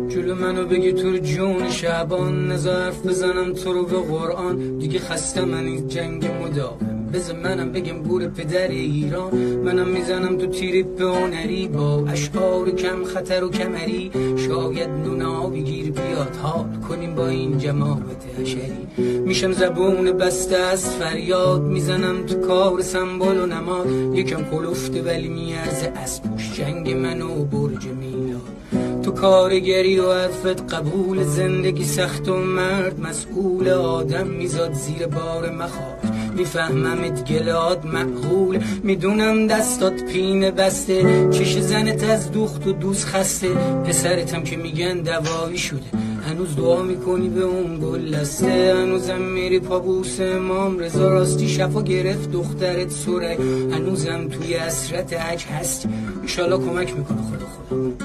جلو منو بگی تو رو جون شعبان، نزا حرف بزنم تو رو به قرآن. دیگه خسته من این جنگ مداوم، بذار منم بگم گور پدر ایران. منم میزنم تو تیری به هنری با اشعار کم خطر و کمری. شاید نون آبی گیر بیاد حال کنیم با این جماعت حشری. میشم زبون بسته از فریاد، میزنم تو کار سنبال و نماد. یکم کلفته ولی میارزه از پوش جنگ من و برج میلاد. تو کارگری و حرفت قبول، زندگی سخت و مرد مسئول. آدم میزاد زیر بار مخاط، میفهممت گلاد معقول. میدونم دستات پینه بسته، چش زنت از دوخت و دوست خسته. پسرتم که میگن دوایی شده، هنوز دعا میکنی به اون گل لسته. هنوزم میری پابوس امام رضا، راستی شفا گرفت دخترت سره. هنوزم توی اسرت حج هستی، ایشالا کمک میکنه خدا.